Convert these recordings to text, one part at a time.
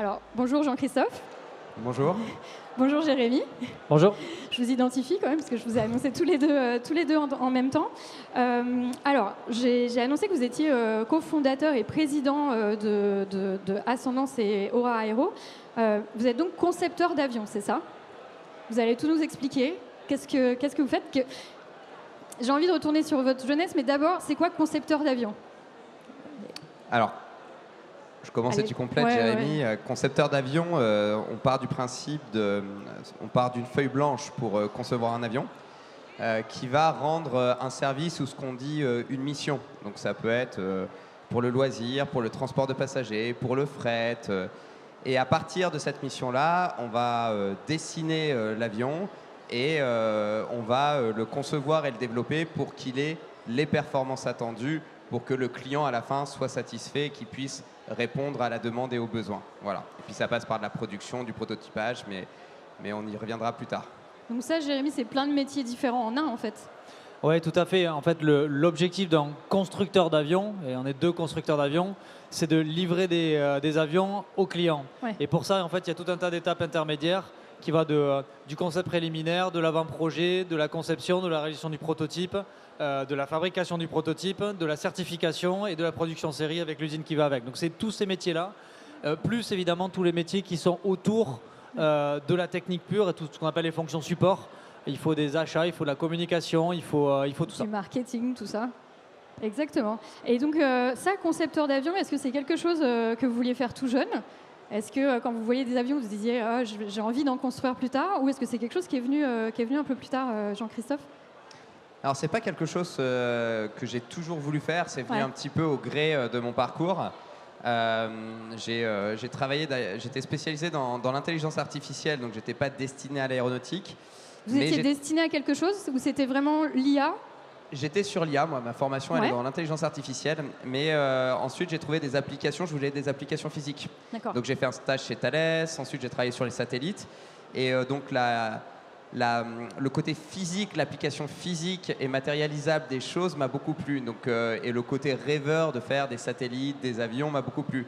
Alors, bonjour Jean-Christophe. Bonjour. Bonjour Jérémy. Bonjour. Je vous identifie quand même parce que je vous ai annoncé tous les deux en même temps. Alors, j'ai annoncé que vous étiez cofondateur et président de Ascendance et Aura Aero. Vous êtes donc concepteur d'avions, c'est ça? Vous allez tout nous expliquer. Qu'est-ce que vous faites? J'ai envie de retourner sur votre jeunesse, mais d'abord, c'est quoi concepteur d'avion? Alors, je commence et tu complètes, ouais, Jérémy. ouais. Concepteur d'avion, on part du principe on part d'une feuille blanche pour concevoir un avion qui va rendre un service ou ce qu'on dit une mission. Donc ça peut être pour le loisir, pour le transport de passagers, pour le fret. Et à partir de cette mission-là, on va dessiner l'avion et on va le concevoir et le développer pour qu'il ait les performances attendues pour que le client à la fin soit satisfait et qu'il puisse répondre à la demande et aux besoins. Voilà. Et puis ça passe par de la production, du prototypage, mais on y reviendra plus tard. Donc ça, Jérémy, c'est plein de métiers différents en un, en fait. Oui, tout à fait. En fait, l'objectif d'un constructeur d'avions, et on est deux constructeurs d'avions, c'est de livrer des avions aux clients. Ouais. Et pour ça, en fait, il y a tout un tas d'étapes intermédiaires qui va du concept préliminaire, de l'avant-projet, de la conception, de la réalisation du prototype, de la fabrication du prototype, de la certification et de la production série avec l'usine qui va avec. Donc c'est tous ces métiers-là, plus évidemment tous les métiers qui sont autour de la technique pure et tout ce qu'on appelle les fonctions support. Il faut des achats, il faut de la communication, il faut tout ça. Du marketing, tout ça. Exactement. Et donc ça, concepteur d'avion, est-ce que c'est quelque chose que vous vouliez faire tout jeune? Est-ce que quand vous voyez des avions, vous disiez j'ai envie d'en construire plus tard? Ou est-ce que c'est quelque chose qui est venu un peu plus tard, Jean-Christophe? Alors c'est pas quelque chose que j'ai toujours voulu faire, c'est venu Ouais. un petit peu au gré de mon parcours. J'ai travaillé, j'étais spécialisé dans l'intelligence artificielle, donc j'étais pas destiné à l'aéronautique. Vous Mais étiez destiné à quelque chose ou c'était vraiment l'IA? J'étais sur l'IA, moi, ma formation elle Ouais. est dans l'intelligence artificielle, mais ensuite j'ai trouvé des applications, je voulais des applications physiques. D'accord. Donc j'ai fait un stage chez Thales, ensuite j'ai travaillé sur les satellites, et donc le côté physique, l'application physique et matérialisable des choses m'a beaucoup plu, donc, et le côté rêveur de faire des satellites, des avions m'a beaucoup plu.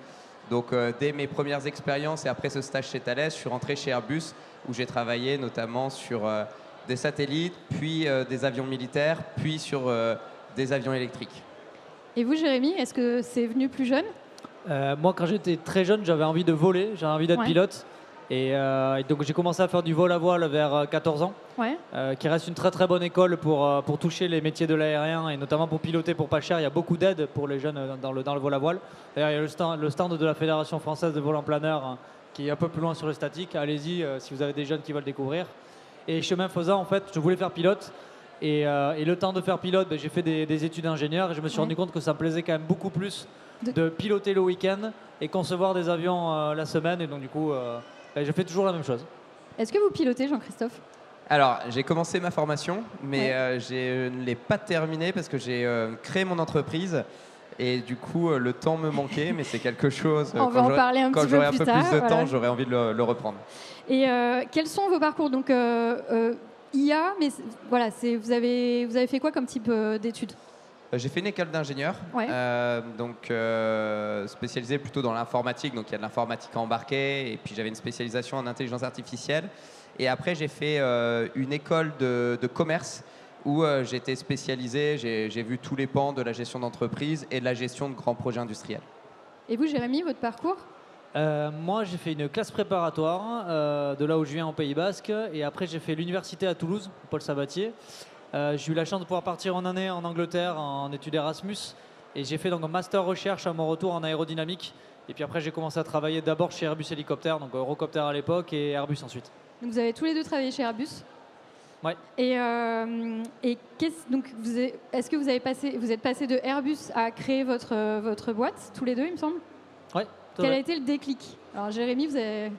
Donc dès mes premières expériences et après ce stage chez Thales, je suis rentré chez Airbus où j'ai travaillé notamment sur des satellites, puis des avions militaires, puis sur des avions électriques. Et vous, Jérémy, est-ce que c'est venu plus jeune? Moi, quand j'étais très jeune, j'avais envie de voler, j'avais envie d'être Ouais. pilote. Et donc j'ai commencé à faire du vol à voile vers 14 ans, Ouais. qui reste une très très bonne école pour toucher les métiers de l'aérien et notamment pour piloter pour pas cher. Il y a beaucoup d'aides pour les jeunes dans le vol à voile. D'ailleurs, il y a le stand de la Fédération française de vol en planeur qui est un peu plus loin sur le statique. Allez-y si vous avez des jeunes qui veulent découvrir. Et chemin faisant, en fait, je voulais faire pilote. Et le temps de faire pilote, j'ai fait des études d'ingénieur et je me suis rendu compte que ça me plaisait quand même beaucoup plus de piloter le week-end et concevoir des avions la semaine. Et donc du coup, je fais toujours la même chose. Est-ce que vous pilotez, Jean-Christophe? Alors, j'ai commencé ma formation, mais je ne l'ai pas terminée parce que j'ai créé mon entreprise. Et du coup, le temps me manquait, mais c'est quelque chose. On va en parler un petit peu Quand j'aurai un plus peu tard, plus de voilà. temps, j'aurai envie de le reprendre. Et quels sont vos parcours? Donc, IA, mais voilà, vous avez fait quoi comme type d'études? J'ai fait une école d'ingénieur, Ouais. donc spécialisée plutôt dans l'informatique, donc il y a de l'informatique embarquée, et puis j'avais une spécialisation en intelligence artificielle. Et après, j'ai fait une école de commerce où j'ai été spécialisé, j'ai vu tous les pans de la gestion d'entreprise et de la gestion de grands projets industriels. Et vous, Jérémy, votre parcours? Moi, j'ai fait une classe préparatoire de là où je viens en Pays Basque. Et après, j'ai fait l'université à Toulouse, Paul Sabatier. J'ai eu la chance de pouvoir partir en année en Angleterre en études Erasmus. Et j'ai fait donc un master recherche à mon retour en aérodynamique. Et puis après, j'ai commencé à travailler d'abord chez Airbus Hélicoptère, donc Eurocopter à l'époque, et Airbus ensuite. Donc, vous avez tous les deux travaillé chez Airbus? Ouais. Et est-ce que vous êtes passé de Airbus à créer votre boîte, tous les deux, il me semble? Ouais. Quel a été le déclic? Alors, Jérémy, vous avez...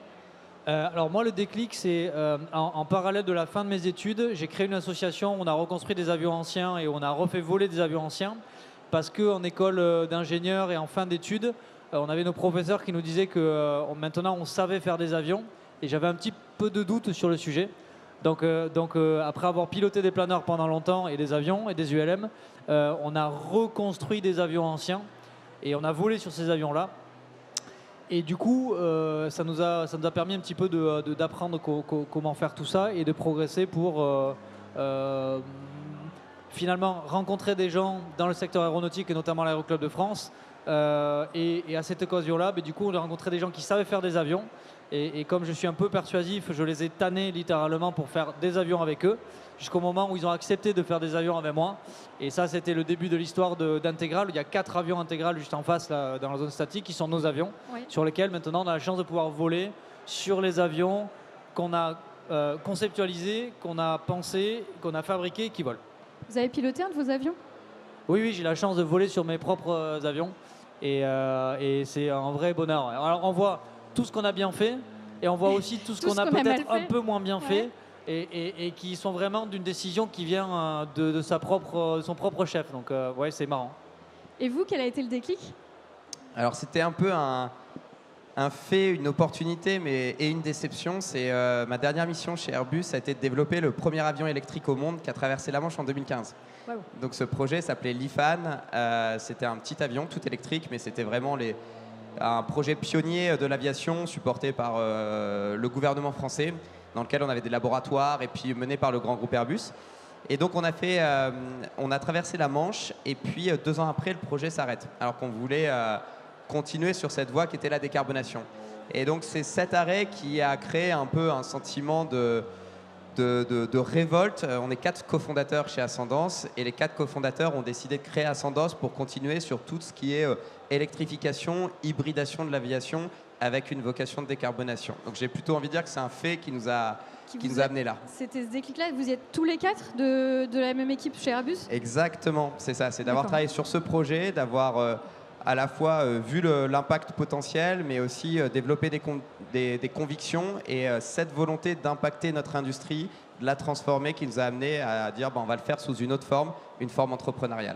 Alors moi, le déclic, c'est en parallèle de la fin de mes études, j'ai créé une association où on a reconstruit des avions anciens et on a refait voler des avions anciens parce qu'en école d'ingénieur et en fin d'études, on avait nos professeurs qui nous disaient que maintenant on savait faire des avions et j'avais un petit peu de doute sur le sujet. Donc après avoir piloté des planeurs pendant longtemps et des avions et des ULM, on a reconstruit des avions anciens et on a volé sur ces avions-là. Et du coup, ça nous a permis un petit peu d'apprendre comment faire tout ça et de progresser pour finalement rencontrer des gens dans le secteur aéronautique et notamment l'Aéroclub de France. Et à cette occasion-là, du coup, on a rencontré des gens qui savaient faire des avions. Et comme je suis un peu persuasif, je les ai tannés littéralement pour faire des avions avec eux, jusqu'au moment où ils ont accepté de faire des avions avec moi. Et ça, c'était le début de l'histoire d'Intégral. Il y a 4 avions Intégral juste en face, là, dans la zone statique, qui sont nos avions, sur lesquels maintenant on a la chance de pouvoir voler sur les avions qu'on a conceptualisés, qu'on a pensés, qu'on a fabriqués, qui volent. Vous avez piloté un de vos avions ? Oui, j'ai la chance de voler sur mes propres avions. Et c'est un vrai bonheur. Alors, on voit tout ce qu'on a bien fait et on voit aussi tout ce qu'on a peut-être un peu moins bien fait et qui sont vraiment d'une décision qui vient de son propre chef. Donc, ouais, c'est marrant. Et vous, quel a été le déclic ? Alors, c'était un peu un fait, une opportunité et une déception. C'est ma dernière mission chez Airbus a été de développer le premier avion électrique au monde qui a traversé la Manche en 2015. Wow. Donc ce projet s'appelait l'IFAN. C'était un petit avion tout électrique, mais c'était vraiment un projet pionnier de l'aviation supporté par le gouvernement français, dans lequel on avait des laboratoires et puis mené par le grand groupe Airbus. Et donc on a traversé la Manche et puis 2 ans après, le projet s'arrête, alors qu'on voulait continuer sur cette voie qui était la décarbonation. Et donc c'est cet arrêt qui a créé un peu un sentiment de révolte. On est 4 cofondateurs chez Ascendance et les 4 cofondateurs ont décidé de créer Ascendance pour continuer sur tout ce qui est électrification, hybridation de l'aviation avec une vocation de décarbonation. Donc j'ai plutôt envie de dire que c'est un fait qui nous a amené là. C'était ce déclic-là. Vous êtes tous les 4 de la même équipe chez Airbus ? Exactement, c'est ça. C'est d'avoir travaillé sur ce projet, d'avoir à la fois vu l'impact potentiel, mais aussi développer des convictions et cette volonté d'impacter notre industrie, de la transformer, qui nous a amené à dire on va le faire sous une autre forme, une forme entrepreneuriale.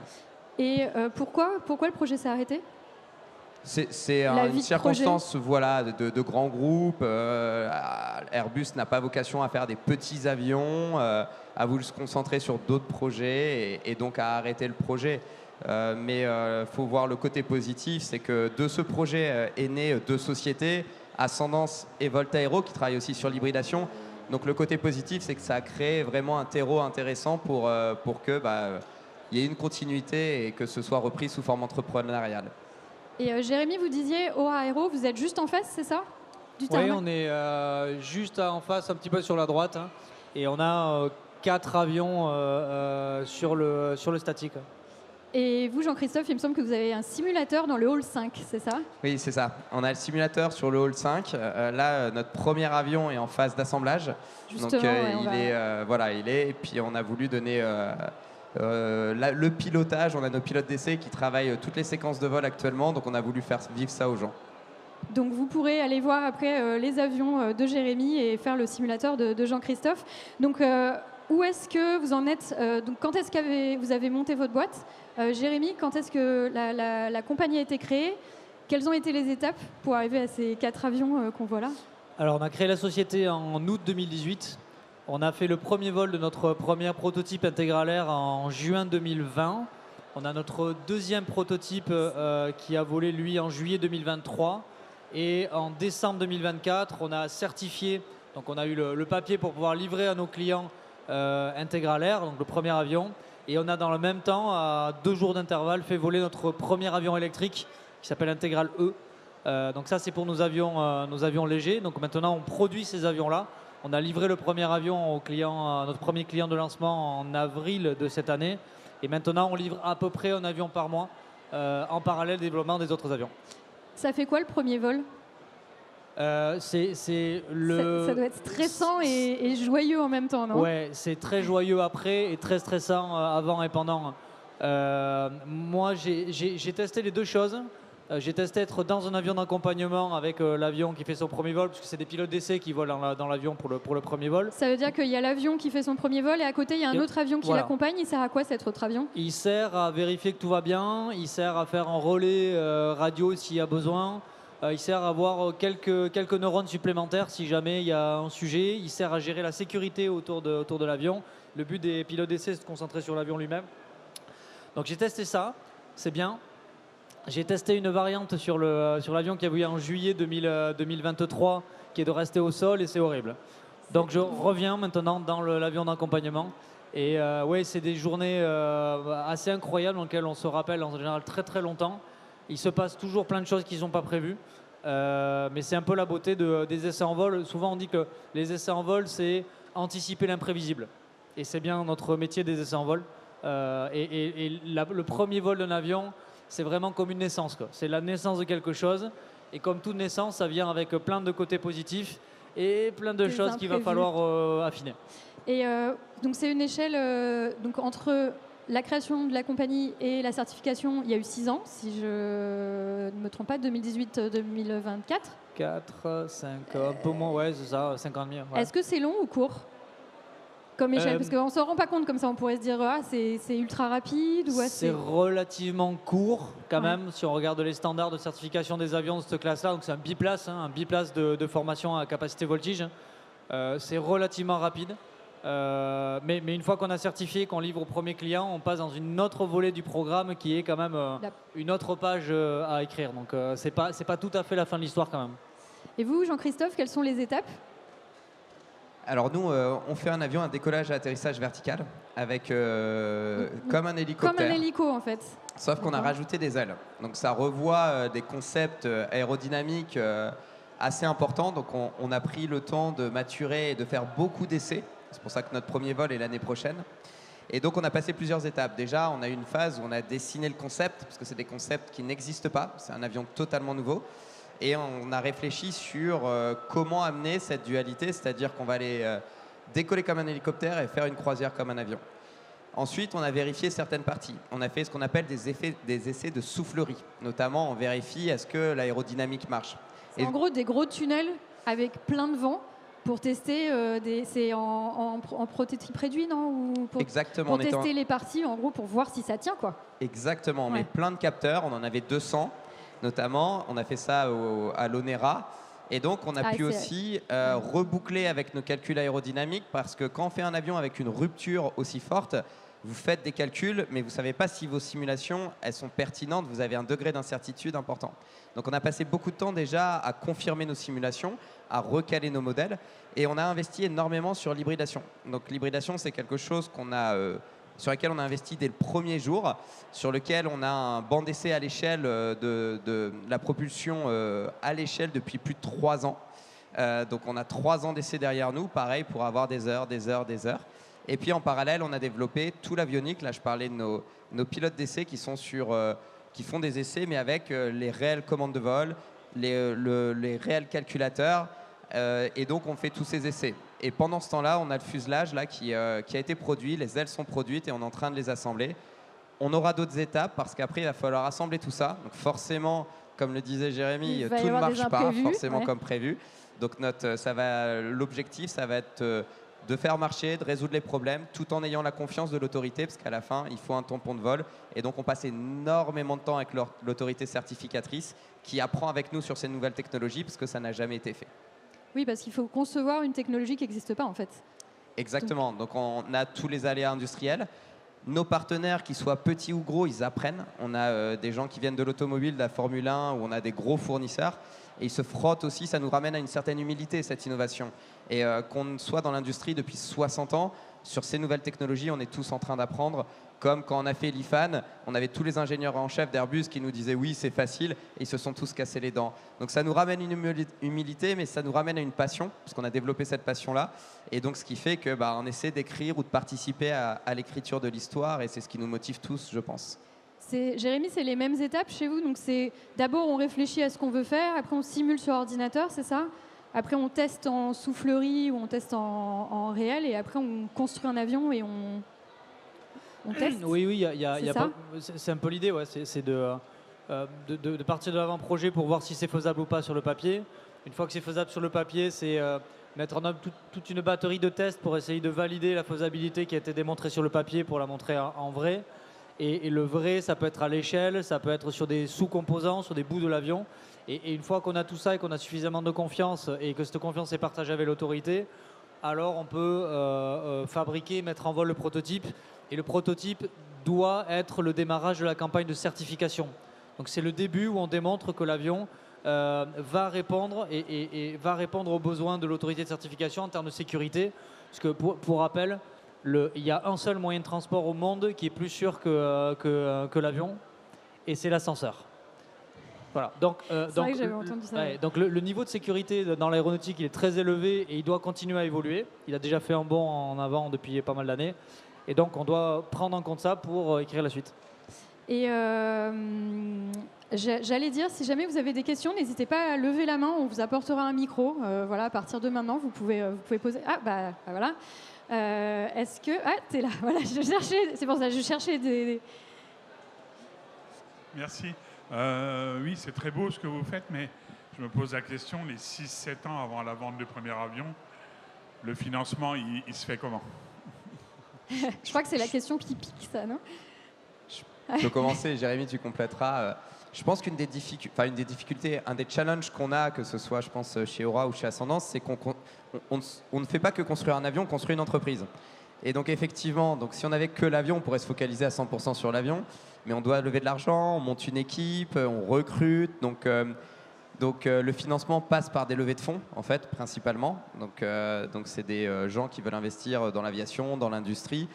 Et pourquoi le projet s'est arrêté ? C'est une circonstance de grands groupes. Airbus n'a pas vocation à faire des petits avions, a voulu se concentrer sur d'autres projets et donc a arrêté le projet. Mais faut voir le côté positif, c'est que de ce projet est né 2 sociétés, Ascendance et Voltaero, qui travaillent aussi sur l'hybridation. Donc le côté positif, c'est que ça a créé vraiment un terreau intéressant pour que y ait une continuité et que ce soit repris sous forme entrepreneuriale. Et Jérémy, vous disiez Aura Aero, vous êtes juste en face, c'est ça ? Oui, on est juste en face, un petit peu sur la droite, hein, et on a 4 avions sur le statique. Et vous, Jean-Christophe, il me semble que vous avez un simulateur dans le hall 5, c'est ça ? Oui, c'est ça. On a le simulateur sur le hall 5. Là, notre premier avion est en phase d'assemblage. Justement, donc, il est. Et puis, on a voulu donner le pilotage. On a nos pilotes d'essai qui travaillent toutes les séquences de vol actuellement. Donc, on a voulu faire vivre ça aux gens. Donc, vous pourrez aller voir après les avions de Jérémy et faire le simulateur de Jean-Christophe. Donc, où est-ce que vous en êtes donc, quand est-ce que vous avez monté votre boîte ? Jérémy, quand est-ce que la compagnie a été créée ? Quelles ont été les étapes pour arriver à ces 4 avions qu'on voit là ? Alors, on a créé la société en août 2018. On a fait le premier vol de notre premier prototype intégralaire en juin 2020. On a notre deuxième prototype qui a volé, lui, en juillet 2023. Et en décembre 2024, on a certifié, donc on a eu le papier pour pouvoir livrer à nos clients intégralaire, donc le premier avion. Et on a dans le même temps, à 2 jours d'intervalle, fait voler notre premier avion électrique qui s'appelle Intégral E. Donc ça, c'est pour nos avions légers. Donc maintenant, on produit ces avions-là. On a livré le premier avion au client, notre premier client de lancement en avril de cette année. Et maintenant, on livre à peu près un avion par mois en parallèle développement des autres avions. Ça fait quoi le premier vol ? Ça doit être stressant et joyeux en même temps, non ? Ouais, c'est très joyeux après et très stressant avant et pendant. Moi, j'ai testé les 2 choses. J'ai testé être dans un avion d'accompagnement avec l'avion qui fait son premier vol, puisque c'est des pilotes d'essai qui volent dans l'avion pour le premier vol. Ça veut dire qu'il y a l'avion qui fait son premier vol et à côté, il y a un autre avion qui l'accompagne. Il sert à quoi cet autre avion ? Il sert à vérifier que tout va bien. Il sert à faire un relais radio s'il y a besoin. Il sert à avoir quelques neurones supplémentaires si jamais il y a un sujet. Il sert à gérer la sécurité autour de l'avion. Le but des pilotes d'essai, c'est de se concentrer sur l'avion lui-même. Donc j'ai testé ça, c'est bien. J'ai testé une variante sur l'avion qui a voulu en juillet 2023, qui est de rester au sol et c'est horrible. Donc je reviens maintenant dans l'avion d'accompagnement. Et ouais, c'est des journées assez incroyables dans lesquelles on se rappelle en général très très longtemps. Il se passe toujours plein de choses qui ne sont pas prévues. Mais c'est un peu la beauté des essais en vol. Souvent on dit que les essais en vol, c'est anticiper l'imprévisible. Et c'est bien notre métier des essais en vol. Le premier vol d'un avion, c'est vraiment comme une naissance, quoi. C'est la naissance de quelque chose. Et comme toute naissance, ça vient avec plein de côtés positifs et plein de choses qu'il va falloir affiner. Et donc c'est une échelle donc entre la création de la compagnie et la certification, il y a eu 6 ans, si je ne me trompe pas, 2018-2024. 4, 5, un peu moins, ouais, c'est ça, 5 ans et demi. Ouais. Est-ce que c'est long ou court comme échelle? Parce qu'on ne se rend pas compte comme ça, on pourrait se dire c'est ultra rapide ou assez... C'est relativement court quand même, si on regarde les standards de certification des avions de cette classe-là. Donc c'est un biplace, un biplace de formation à capacité voltige. C'est relativement rapide. Mais une fois qu'on a certifié, qu'on livre au premier client, on passe dans une autre volet du programme qui est quand même une autre page à écrire. Donc c'est pas tout à fait la fin de l'histoire quand même. Et vous, Jean-Christophe, quelles sont les étapes? Alors nous, on fait un avion à décollage et atterrissage vertical avec comme un hélicoptère. Comme un hélico en fait. Sauf qu'on a rajouté des ailes. Donc ça revoit des concepts aérodynamiques assez importants. Donc on a pris le temps de maturer et de faire beaucoup d'essais. C'est pour ça que notre premier vol est l'année prochaine. Et donc on a passé plusieurs étapes. Déjà, on a eu une phase où on a dessiné le concept, parce que c'est des concepts qui n'existent pas. C'est un avion totalement nouveau. Et on a réfléchi sur comment amener cette dualité, c'est-à-dire qu'on va aller décoller comme un hélicoptère et faire une croisière comme un avion. Ensuite, on a vérifié certaines parties. On a fait ce qu'on appelle des essais de soufflerie. Notamment, on vérifie est-ce que l'aérodynamique marche. En gros, des gros tunnels avec plein de vent pour tester, c'est en prototype réduit, non? Ou Exactement. Pour tester les parties, en gros, pour voir si ça tient, quoi. Exactement. On met plein de capteurs. On en avait 200. Notamment, on a fait ça à l'ONERA. Et donc, on a pu aussi reboucler avec nos calculs aérodynamiques parce que quand on fait un avion avec une rupture aussi forte, vous faites des calculs, mais vous ne savez pas si vos simulations, elles sont pertinentes. Vous avez un degré d'incertitude important. Donc, on a passé beaucoup de temps déjà à confirmer nos simulations, à recaler nos modèles. Et on a investi énormément sur l'hybridation. Donc, l'hybridation, c'est quelque chose sur lequel on a investi dès le premier jour, sur lequel on a un banc d'essai à l'échelle de la propulsion à l'échelle depuis plus de 3 ans. Donc on a 3 ans d'essai derrière nous, pareil, pour avoir des heures. Et puis en parallèle, on a développé tout l'avionique. Là, je parlais de nos pilotes d'essai qui font des essais, mais avec les réelles commandes de vol, les réels calculateurs. Et donc on fait tous ces essais. Et pendant ce temps-là, on a le fuselage là, qui a été produit, les ailes sont produites et on est en train de les assembler. On aura d'autres étapes parce qu'après, il va falloir assembler tout ça. Donc forcément, comme le disait Jérémy, tout ne marche pas forcément comme prévu. Donc l'objectif, ça va être de faire marcher, de résoudre les problèmes, tout en ayant la confiance de l'autorité, parce qu'à la fin, il faut un tampon de vol. Et donc on passe énormément de temps avec l'autorité certificatrice qui apprend avec nous sur ces nouvelles technologies, parce que ça n'a jamais été fait. Oui, parce qu'il faut concevoir une technologie qui n'existe pas en fait. Exactement. Donc on a tous les aléas industriels. Nos partenaires, qu'ils soient petits ou gros, ils apprennent. On a des gens qui viennent de l'automobile, de la Formule 1, où on a des gros fournisseurs. Et ils se frottent aussi. Ça nous ramène à une certaine humilité, cette innovation. Et qu'on soit dans l'industrie depuis 60 ans, sur ces nouvelles technologies, on est tous en train d'apprendre. Comme quand on a fait l'IFAN, on avait tous les ingénieurs en chef d'Airbus qui nous disaient oui, c'est facile, et ils se sont tous cassés les dents. Donc ça nous ramène une humilité, mais ça nous ramène à une passion, parce qu'on a développé cette passion-là. Et donc ce qui fait que on essaie d'écrire ou de participer à l'écriture de l'histoire, et c'est ce qui nous motive tous, je pense. Jérémy, c'est les mêmes étapes chez vous. Donc c'est d'abord on réfléchit à ce qu'on veut faire, après on simule sur ordinateur, c'est ça? Après on teste en soufflerie ou on teste en réel, et après on construit un avion et on teste. Oui, c'est un peu l'idée, ouais. C'est de partir de l'avant-projet pour voir si c'est faisable ou pas sur le papier. Une fois que c'est faisable sur le papier, c'est mettre en œuvre toute une batterie de tests pour essayer de valider la faisabilité qui a été démontrée sur le papier pour la montrer en vrai. Et le vrai, ça peut être à l'échelle, ça peut être sur des sous-composants, sur des bouts de l'avion. Et une fois qu'on a tout ça et qu'on a suffisamment de confiance et que cette confiance est partagée avec l'autorité, alors on peut fabriquer, mettre en vol le prototype. Et le prototype doit être le démarrage de la campagne de certification. Donc c'est le début où on démontre que l'avion va répondre et va répondre aux besoins de l'autorité de certification en termes de sécurité. Parce que pour rappel, il y a un seul moyen de transport au monde qui est plus sûr que l'avion, et c'est l'ascenseur. Voilà. Donc, vrai que j'avais entendu ça. Ouais, donc le niveau de sécurité dans l'aéronautique, il est très élevé et il doit continuer à évoluer. Il a déjà fait un bond en avant depuis pas mal d'années. Et donc on doit prendre en compte ça pour écrire la suite. Et j'allais dire, si jamais vous avez des questions, n'hésitez pas à lever la main, on vous apportera un micro. Voilà, à partir de maintenant, vous pouvez poser. Ah, bah voilà. Est-ce que. Ah, t'es là. Voilà, je cherchais. C'est pour ça, je cherchais des. Merci. Oui, c'est très beau ce que vous faites, mais je me pose la question, les 6-7 ans avant la vente du premier avion, le financement, il se fait comment? Je crois que c'est la question qui pique, ça, non? Je peux commencer, Jérémy, tu compléteras. Je pense qu'une des difficultés, un des challenges qu'on a, que ce soit, je pense, chez Aura ou chez Ascendance, c'est qu'on ne fait pas que construire un avion, on construit une entreprise. Et donc, effectivement, si on n'avait que l'avion, on pourrait se focaliser à 100% sur l'avion, mais on doit lever de l'argent, on monte une équipe, on recrute. Donc, le financement passe par des levées de fonds, en fait, principalement. Donc c'est des gens qui veulent investir dans l'aviation, dans l'industrie.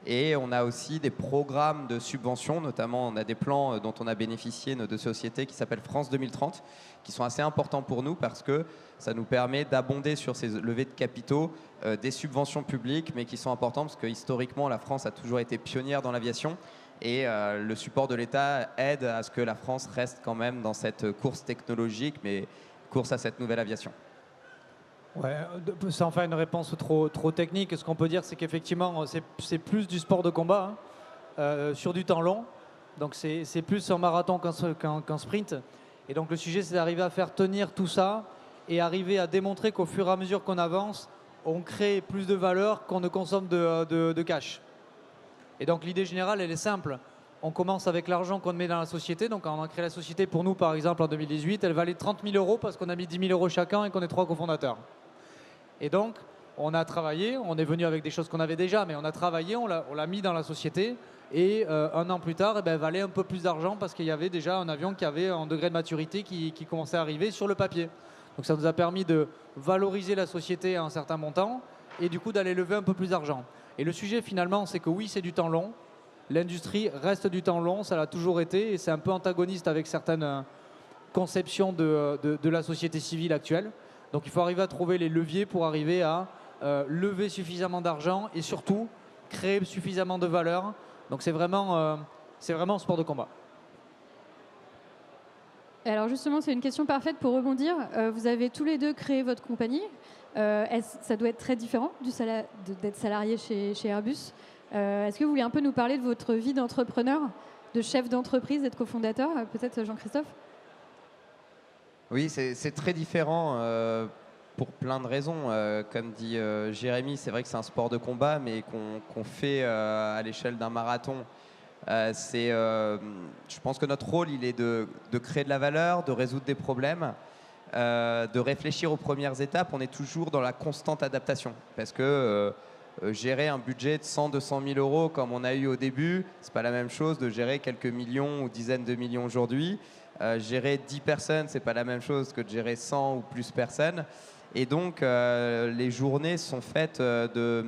Et on a aussi des programmes de subvention, notamment on a des plans dont on a bénéficié, nos deux sociétés, qui s'appellent France 2030, qui sont assez importants pour nous parce que ça nous permet d'abonder sur ces levées de capitaux des subventions publiques, mais qui sont importantes parce que historiquement, la France a toujours été pionnière dans l'aviation. Et le support de l'État aide à ce que la France reste quand même dans cette course technologique, mais course à cette nouvelle aviation. Ouais, sans faire une réponse trop technique, ce qu'on peut dire, c'est qu'effectivement, c'est plus du sport de combat, hein, sur du temps long. Donc c'est plus un marathon qu'un sprint. Et donc le sujet, c'est d'arriver à faire tenir tout ça et arriver à démontrer qu'au fur et à mesure qu'on avance, on crée plus de valeur qu'on ne consomme de cash. Et donc l'idée générale, elle est simple. On commence avec l'argent qu'on met dans la société. Donc quand on a créé la société, pour nous, par exemple, en 2018, elle valait 30 000 euros parce qu'on a mis 10 000 euros chacun et qu'on est 3 cofondateurs. Et donc, on a travaillé, on est venu avec des choses qu'on avait déjà, mais on a travaillé, on l'a mis dans la société. Et un an plus tard, elle valait un peu plus d'argent parce qu'il y avait déjà un avion qui avait un degré de maturité qui commençait à arriver sur le papier. Donc ça nous a permis de valoriser la société à un certain montant et du coup d'aller lever un peu plus d'argent. Et le sujet finalement, c'est que oui, c'est du temps long. L'industrie reste du temps long, ça l'a toujours été, et c'est un peu antagoniste avec certaines conceptions de la société civile actuelle. Donc il faut arriver à trouver les leviers pour arriver à lever suffisamment d'argent et surtout créer suffisamment de valeur. Donc c'est vraiment un sport de combat. Alors justement, c'est une question parfaite pour rebondir. Vous avez tous les deux créé votre compagnie. Ça doit être très différent d'être salarié chez Airbus. Est-ce que vous voulez un peu nous parler de votre vie d'entrepreneur, de chef d'entreprise, d'être cofondateur? Peut-être Jean-Christophe? Oui, c'est très différent pour plein de raisons. Comme dit Jérémy, c'est vrai que c'est un sport de combat, mais qu'on fait à l'échelle d'un marathon. Je pense que notre rôle, il est de créer de la valeur, de résoudre des problèmes, de réfléchir aux premières étapes. On est toujours dans la constante adaptation parce que gérer un budget de 100-200 000 euros comme on a eu au début, c'est pas la même chose de gérer quelques millions ou dizaines de millions aujourd'hui. Gérer 10 personnes, c'est pas la même chose que de gérer 100 ou plus personnes. Et donc, les journées sont faites de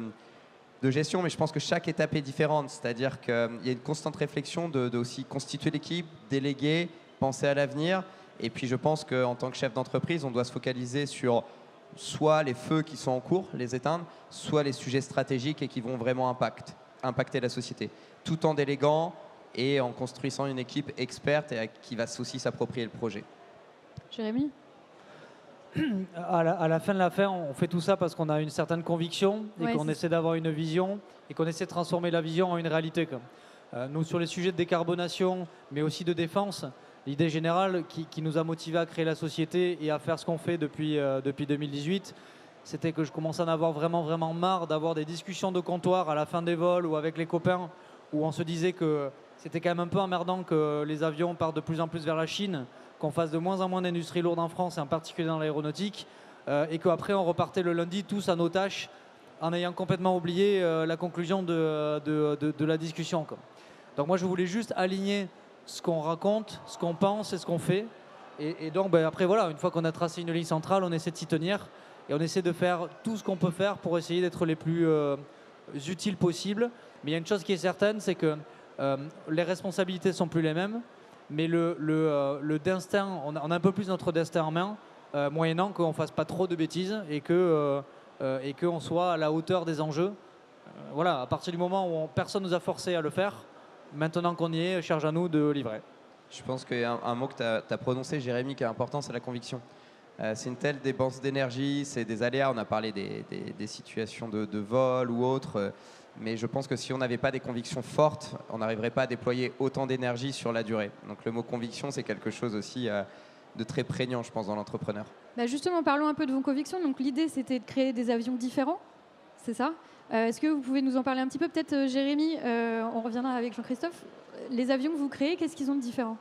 gestion, mais je pense que chaque étape est différente. C'est-à-dire qu'il y a une constante réflexion de aussi constituer l'équipe, déléguer, penser à l'avenir. Et puis, je pense qu'en tant que chef d'entreprise, on doit se focaliser sur soit les feux qui sont en cours, les éteindre, soit les sujets stratégiques et qui vont vraiment impacter la société, tout en déléguant et en construisant une équipe experte et qui va aussi s'approprier le projet. Jérémy? À la fin de la fin, on fait tout ça parce qu'on a une certaine conviction et qu'on essaie d'avoir une vision et qu'on essaie de transformer la vision en une réalité. Nous, sur les sujets de décarbonation, mais aussi de défense, l'idée générale qui nous a motivés à créer la société et à faire ce qu'on fait depuis 2018, c'était que je commençais à en avoir vraiment marre d'avoir des discussions de comptoir à la fin des vols ou avec les copains où on se disait que c'était quand même un peu emmerdant que les avions partent de plus en plus vers la Chine, qu'on fasse de moins en moins d'industrie lourde en France, et en particulier dans l'aéronautique, et qu'après on repartait le lundi tous à nos tâches en ayant complètement oublié la conclusion de la discussion. Donc moi je voulais juste aligner ce qu'on raconte, ce qu'on pense et ce qu'on fait. Et donc après voilà, une fois qu'on a tracé une ligne centrale, on essaie de s'y tenir et on essaie de faire tout ce qu'on peut faire pour essayer d'être les plus utiles possibles. Mais il y a une chose qui est certaine, c'est que les responsabilités sont plus les mêmes, mais le destin, on a un peu plus notre destin en main, moyennant qu'on ne fasse pas trop de bêtises et qu'on soit à la hauteur des enjeux. Voilà, à partir du moment où personne ne nous a forcé à le faire, maintenant qu'on y est, charge à nous de livrer. Je pense qu'il y a un mot que tu as prononcé, Jérémy, qui est important, c'est la conviction. C'est une telle dépense d'énergie, c'est des aléas, on a parlé des situations de vol ou autres, mais je pense que si on n'avait pas des convictions fortes, on n'arriverait pas à déployer autant d'énergie sur la durée. Donc le mot conviction, c'est quelque chose aussi de très prégnant, je pense, dans l'entrepreneur. Bah justement, parlons un peu de vos convictions. Donc l'idée, c'était de créer des avions différents, c'est ça? Est-ce que vous pouvez nous en parler un petit peu? Peut-être Jérémy, on reviendra avec Jean-Christophe. Les avions que vous créez, qu'est-ce qu'ils ont de différent?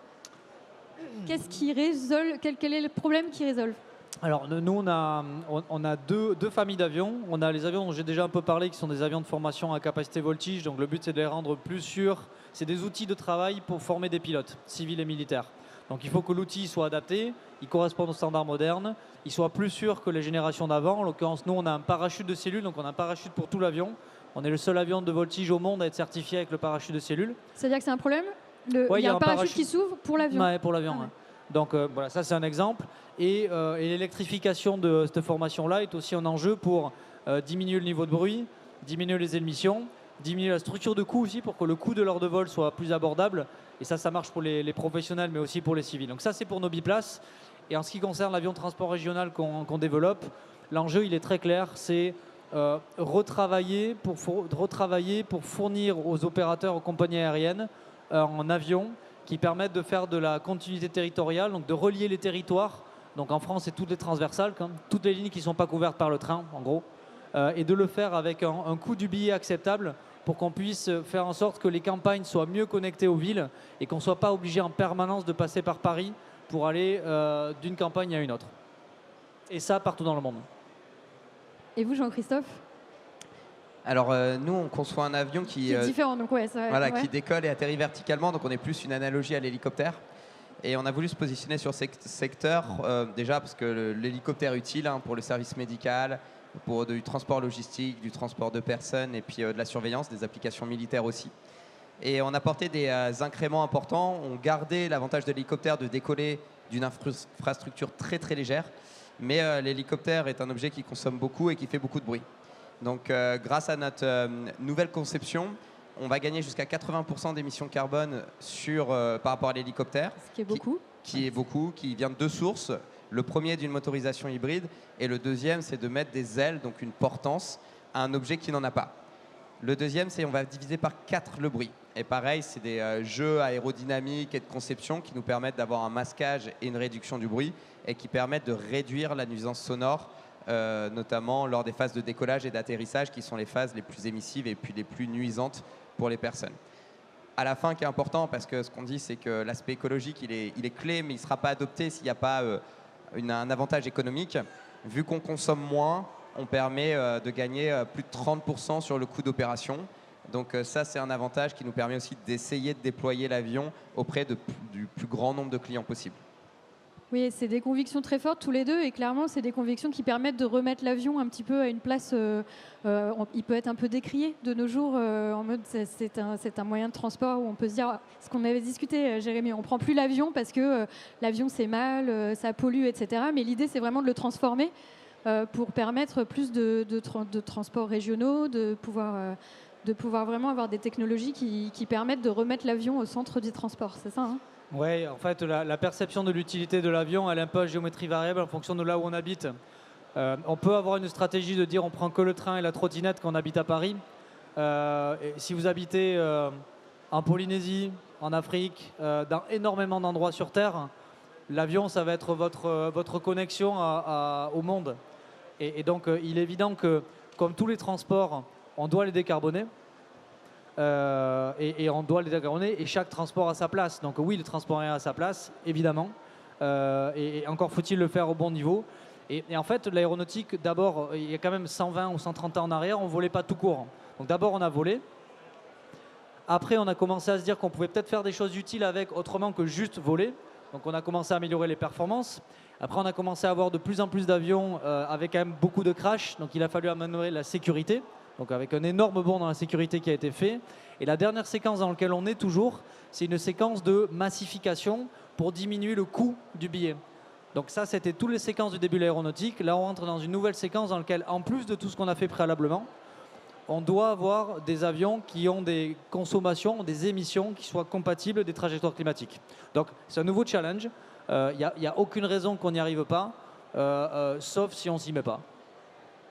Qu'est-ce qui résolve? Quel est le problème qu'ils résolvent? Alors nous, on a deux familles d'avions. On a les avions dont j'ai déjà un peu parlé, qui sont des avions de formation à capacité voltige. Donc le but, c'est de les rendre plus sûrs. C'est des outils de travail pour former des pilotes, civils et militaires. Donc il faut que l'outil soit adapté, il corresponde aux standards modernes, il soit plus sûr que les générations d'avant. En l'occurrence, nous, on a un parachute de cellules, donc on a un parachute pour tout l'avion. On est le seul avion de voltige au monde à être certifié avec le parachute de cellules. C'est-à-dire que c'est un problème? Il y a un parachute qui s'ouvre pour l'avion? Oui, pour l'avion. Ah ouais. Donc voilà, ça c'est un exemple. Et l'électrification de cette formation-là est aussi un enjeu pour diminuer le niveau de bruit, diminuer les émissions, diminuer la structure de coût aussi pour que le coût de l'heure de vol soit plus abordable. Et ça marche pour les professionnels, mais aussi pour les civils. Donc ça, c'est pour nos biplaces. Et en ce qui concerne l'avion de transport régional qu'on développe, l'enjeu, il est très clair. C'est retravailler pour fournir aux opérateurs, aux compagnies aériennes, en avion qui permettent de faire de la continuité territoriale, donc de relier les territoires. Donc en France, c'est toutes les transversales, toutes les lignes qui ne sont pas couvertes par le train, en gros. Et de le faire avec un coût du billet acceptable pour qu'on puisse faire en sorte que les campagnes soient mieux connectées aux villes et qu'on ne soit pas obligé en permanence de passer par Paris pour aller d'une campagne à une autre. Et ça, partout dans le monde. Et vous, Jean-Christophe? Alors nous, on conçoit un avion qui est différent, donc ouais, qui décolle et atterrit verticalement, donc on est plus une analogie à l'hélicoptère. Et on a voulu se positionner sur ce secteur, déjà parce que l'hélicoptère est utile pour le service médical, pour du transport logistique, du transport de personnes et puis de la surveillance, des applications militaires aussi. Et on apportait des incréments importants. On gardait l'avantage de l'hélicoptère de décoller d'une infrastructure très très légère, mais l'hélicoptère est un objet qui consomme beaucoup et qui fait beaucoup de bruit. Donc grâce à notre nouvelle conception, on va gagner jusqu'à 80% d'émissions carbone par rapport à l'hélicoptère. Ce qui est beaucoup. Qui vient de deux sources. Le premier d'une motorisation hybride et le deuxième, c'est de mettre des ailes, donc une portance, à un objet qui n'en a pas. Le deuxième, c'est on va diviser par 4 le bruit. Et pareil, c'est des jeux aérodynamiques et de conception qui nous permettent d'avoir un masquage et une réduction du bruit et qui permettent de réduire la nuisance sonore, notamment lors des phases de décollage et d'atterrissage qui sont les phases les plus émissives et puis les plus nuisantes pour les personnes. À la fin, qui est important, parce que ce qu'on dit, c'est que l'aspect écologique, il est clé, mais il ne sera pas adopté s'il n'y a pas un avantage économique. Vu qu'on consomme moins, on permet de gagner plus de 30% sur le coût d'opération. Donc ça, c'est un avantage qui nous permet aussi d'essayer de déployer l'avion auprès du plus grand nombre de clients possible. Oui, c'est des convictions très fortes tous les deux, et clairement, c'est des convictions qui permettent de remettre l'avion un petit peu à une place. Il peut être un peu décrié de nos jours, en mode c'est un moyen de transport où on peut se dire, ce qu'on avait discuté, Jérémy, on prend plus l'avion parce que l'avion c'est mal, ça pollue, etc. Mais l'idée, c'est vraiment de le transformer pour permettre plus de transports régionaux, de pouvoir vraiment avoir des technologies qui permettent de remettre l'avion au centre du transport. C'est ça, hein? Oui, en fait, la perception de l'utilité de l'avion, elle est un peu à géométrie variable en fonction de là où on habite. On peut avoir une stratégie de dire on prend que le train et la trottinette quand on habite à Paris. Et si vous habitez en Polynésie, en Afrique, dans énormément d'endroits sur Terre, l'avion, ça va être votre connexion au monde. Et donc, il est évident que, comme tous les transports, on doit les décarboner. Et on doit les décarboner, et chaque transport a sa place. Donc oui, le transport aérien a sa place, évidemment. Et encore faut-il le faire au bon niveau. Et en fait, l'aéronautique, d'abord, il y a quand même 120 ou 130 ans en arrière, on ne volait pas tout court. Donc d'abord, on a volé. Après, on a commencé à se dire qu'on pouvait peut-être faire des choses utiles avec autrement que juste voler. Donc on a commencé à améliorer les performances. Après, on a commencé à avoir de plus en plus d'avions avec quand même beaucoup de crash. Donc il a fallu améliorer la sécurité. Donc avec un énorme bond dans la sécurité qui a été fait. Et la dernière séquence dans laquelle on est toujours, c'est une séquence de massification pour diminuer le coût du billet. Donc ça, c'était toutes les séquences du début de l'aéronautique. Là, on rentre dans une nouvelle séquence dans laquelle, en plus de tout ce qu'on a fait préalablement, on doit avoir des avions qui ont des consommations, des émissions qui soient compatibles des trajectoires climatiques. Donc c'est un nouveau challenge. Il n'y a aucune raison qu'on n'y arrive pas, sauf si on ne s'y met pas.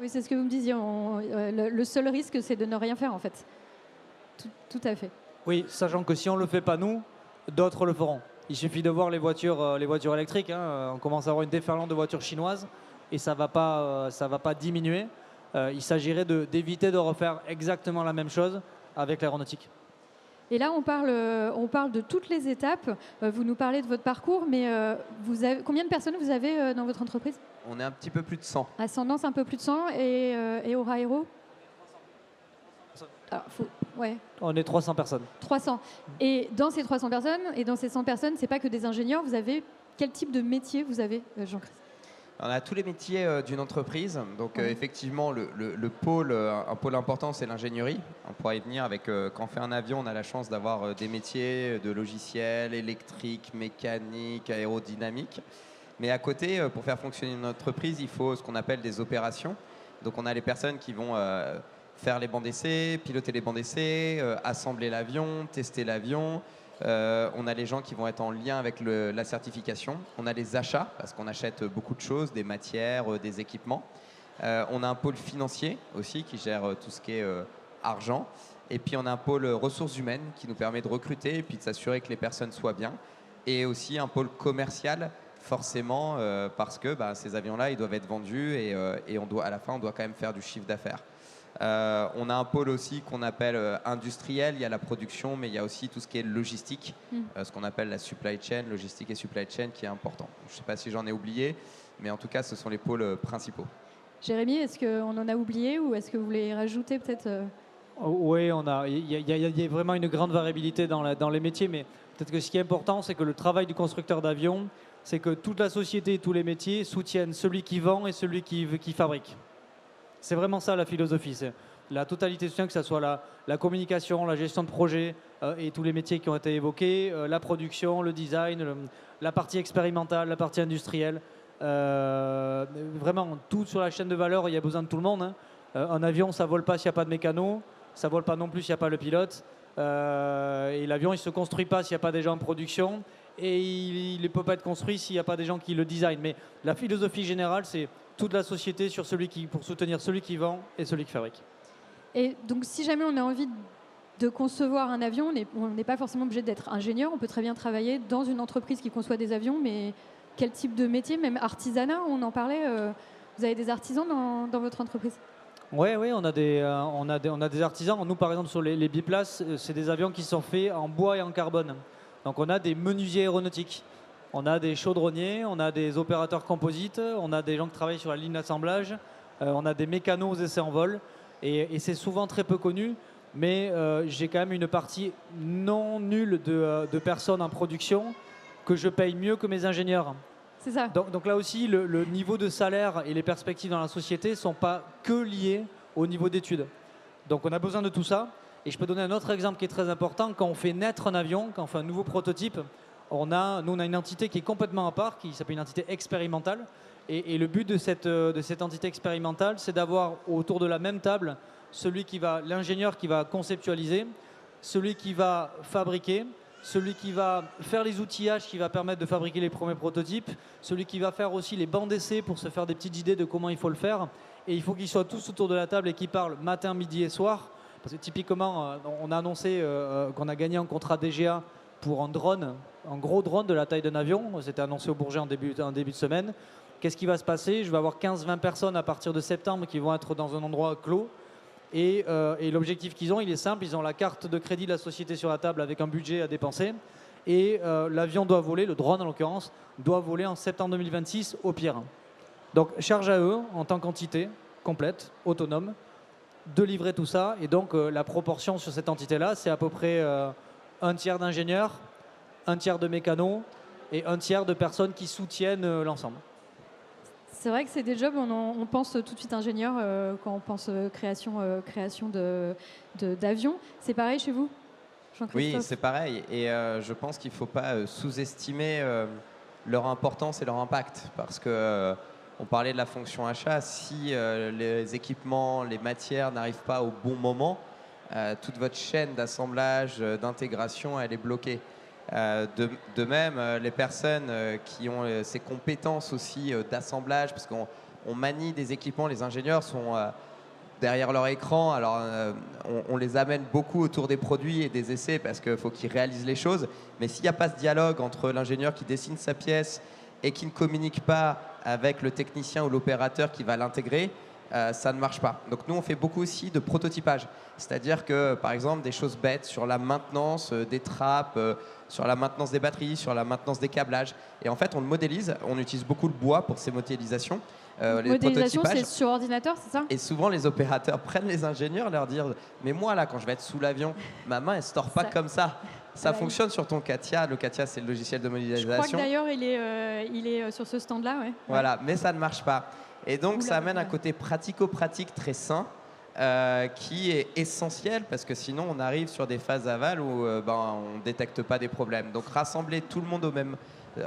Oui, c'est ce que vous me disiez. Le seul risque, c'est de ne rien faire, en fait. Tout à fait. Oui, sachant que si on ne le fait pas nous, d'autres le feront. Il suffit de voir les voitures électriques. On commence à avoir une déferlante de voitures chinoises et ça va pas diminuer. Il s'agirait d'éviter de refaire exactement la même chose avec l'aéronautique. Et là, on parle de toutes les étapes. Vous nous parlez de votre parcours, mais combien de personnes vous avez dans votre entreprise? On est un petit peu plus de 100. Ascendance, un peu plus de 100. Et Aura Aero? Alors, ouais. On est 300 personnes. 300. Et dans ces 300 personnes, et dans ces 100 personnes, c'est pas que des ingénieurs. Vous avez quel type de métier vous avez, Jean-Christophe? On a tous les métiers d'une entreprise. Donc effectivement, un pôle important, c'est l'ingénierie. On pourra y venir avec, quand on fait un avion, on a la chance d'avoir des métiers de logiciel, électrique, mécanique, aérodynamique. Mais à côté, pour faire fonctionner une entreprise, il faut ce qu'on appelle des opérations. Donc on a les personnes qui vont faire les bancs d'essai, piloter les bancs d'essai, assembler l'avion, tester l'avion. On a les gens qui vont être en lien avec la certification. On a les achats, parce qu'on achète beaucoup de choses, des matières, des équipements. On a un pôle financier aussi qui gère tout ce qui est argent. Et puis on a un pôle ressources humaines qui nous permet de recruter et puis de s'assurer que les personnes soient bien. Et aussi un pôle commercial, forcément, parce que ces avions-là, ils doivent être vendus et à la fin, on doit quand même faire du chiffre d'affaires. On a un pôle aussi qu'on appelle industriel, il y a la production, mais il y a aussi tout ce qui est logistique, ce qu'on appelle la supply chain, logistique et supply chain qui est important. Je ne sais pas si j'en ai oublié, mais en tout cas, ce sont les pôles principaux. Jérémy, est-ce qu'on en a oublié ou est-ce que vous voulez rajouter peut-être Oui, il y a vraiment une grande variabilité dans les métiers, mais peut-être que ce qui est important, c'est que le travail du constructeur d'avion, c'est que toute la société et tous les métiers soutiennent celui qui vend et celui qui fabrique. C'est vraiment ça la philosophie. C'est la totalité soutient, que ce soit la communication, la gestion de projet et tous les métiers qui ont été évoqués, la production, le design, la partie expérimentale, la partie industrielle. Vraiment, tout sur la chaîne de valeur, il y a besoin de tout le monde. Un avion, ça ne vole pas s'il n'y a pas de mécano, ça ne vole pas non plus s'il n'y a pas le pilote. Et l'avion, il ne se construit pas s'il n'y a pas des gens en production. Et il ne peut pas être construit s'il n'y a pas des gens qui le designent. Mais la philosophie générale, c'est toute la société pour soutenir celui qui vend et celui qui fabrique. Et donc, si jamais on a envie de concevoir un avion, on n'est pas forcément obligé d'être ingénieur. On peut très bien travailler dans une entreprise qui conçoit des avions. Mais quel type de métier? Même artisanat, on en parlait. Vous avez des artisans dans votre entreprise? Oui, on a des artisans. Nous, par exemple, sur les biplaces, c'est des avions qui sont faits en bois et en carbone. Donc, on a des menuisiers aéronautiques. On a des chaudronniers, on a des opérateurs composites, on a des gens qui travaillent sur la ligne d'assemblage, on a des mécanos aux essais en vol. Et c'est souvent très peu connu, mais j'ai quand même une partie non nulle de personnes en production que je paye mieux que mes ingénieurs. C'est ça. Donc là aussi, le niveau de salaire et les perspectives dans la société ne sont pas que liés au niveau d'études. Donc on a besoin de tout ça. Et je peux donner un autre exemple qui est très important. Quand on fait naître un avion, quand on fait un nouveau prototype, nous, on a une entité qui est complètement à part, qui s'appelle une entité expérimentale. Et le but de cette entité expérimentale, c'est d'avoir autour de la même table l'ingénieur qui va conceptualiser, celui qui va fabriquer, celui qui va faire les outillages qui va permettre de fabriquer les premiers prototypes, celui qui va faire aussi les bancs d'essai pour se faire des petites idées de comment il faut le faire. Et il faut qu'ils soient tous autour de la table et qu'ils parlent matin, midi et soir. Parce que typiquement, on a annoncé qu'on a gagné un contrat DGA pour un gros drone de la taille d'un avion. C'était annoncé au Bourget en début de semaine. Qu'est-ce qui va se passer? Je vais avoir 15-20 personnes à partir de septembre qui vont être dans un endroit clos. Et l'objectif qu'ils ont, il est simple. Ils ont la carte de crédit de la société sur la table avec un budget à dépenser. Et l'avion doit voler, le drone en l'occurrence, doit voler en septembre 2026 au pire. Donc charge à eux en tant qu'entité complète, autonome. de livrer tout ça. Et donc, la proportion sur cette entité-là, c'est à peu près un tiers d'ingénieurs, un tiers de mécanos et un tiers de personnes qui soutiennent l'ensemble. C'est vrai que c'est des jobs, on pense tout de suite ingénieur quand on pense création d'avions. C'est pareil chez vous, Jean-Christophe? Oui, c'est pareil. Et je pense qu'il ne faut pas sous-estimer leur importance et leur impact. Parce que on parlait de la fonction achat. Si les équipements, les matières n'arrivent pas au bon moment, toute votre chaîne d'assemblage, d'intégration, elle est bloquée. De même, les personnes qui ont ces compétences aussi d'assemblage, parce qu'on manie des équipements, les ingénieurs sont derrière leur écran, alors on les amène beaucoup autour des produits et des essais parce qu'il faut qu'ils réalisent les choses, mais s'il n'y a pas ce dialogue entre l'ingénieur qui dessine sa pièce et qui ne communique pas avec le technicien ou l'opérateur qui va l'intégrer, ça ne marche pas. Donc nous, on fait beaucoup aussi de prototypage. C'est-à-dire que, par exemple, des choses bêtes sur la maintenance des trappes, sur la maintenance des batteries, sur la maintenance des câblages. Et en fait, on le modélise. On utilise beaucoup le bois pour ces modélisations. Les Modélisation, prototypages. c'est sur ordinateur, c'est ça? Et souvent, les opérateurs prennent les ingénieurs, leur dire « Mais moi, là, quand je vais être sous l'avion, ma main, elle ne se tord pas comme ça. Ça fonctionne sur ton CATIA. Le CATIA, c'est le logiciel de modélisation. Je crois que d'ailleurs, il est sur ce stand-là. Ouais. Voilà, mais ça ne marche pas. Et donc, Oula, ça amène un côté pratico-pratique très sain qui est essentiel parce que sinon, on arrive sur des phases aval où on ne détecte pas des problèmes. Donc, rassembler tout le monde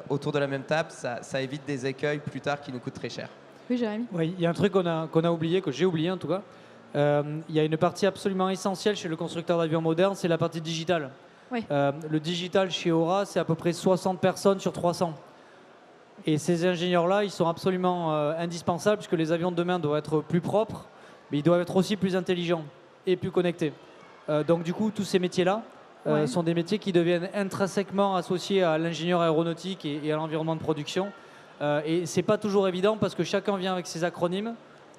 autour de la même table, ça évite des écueils plus tard qui nous coûtent très cher. Oui, Jérémy. Oui, il y a un truc qu'on a oublié, que j'ai oublié en tout cas. Il y a une partie absolument essentielle chez le constructeur d'avions moderne, c'est la partie digitale. Oui. Le digital chez Aura, c'est à peu près 60 personnes sur 300. Et ces ingénieurs-là, ils sont absolument indispensables puisque les avions de demain doivent être plus propres, mais ils doivent être aussi plus intelligents et plus connectés. Donc du coup, tous ces métiers-là sont des métiers qui deviennent intrinsèquement associés à l'ingénieur aéronautique et à l'environnement de production. Et c'est pas toujours évident parce que chacun vient avec ses acronymes,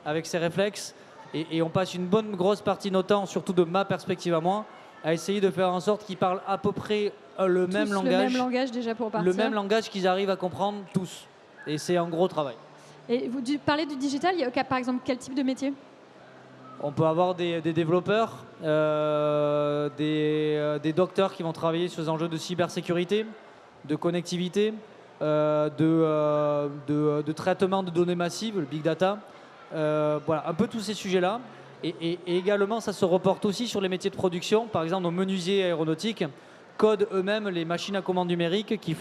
avec ses réflexes, et on passe une bonne grosse partie de notre temps, surtout de ma perspective à moi, à essayer de faire en sorte qu'ils parlent à peu près le même langage déjà pour partir. le même langage qu'ils arrivent à comprendre tous. Et c'est un gros travail. Et vous parlez du digital, il y a, par exemple, quel type de métier? On peut avoir des développeurs, des docteurs qui vont travailler sur des enjeux de cybersécurité, de connectivité, de traitement de données massives, le big data. Voilà, un peu tous ces sujets-là. Et également, ça se reporte aussi sur les métiers de production. Par exemple, nos menuisiers aéronautiques codent eux-mêmes les machines à commande numériques qui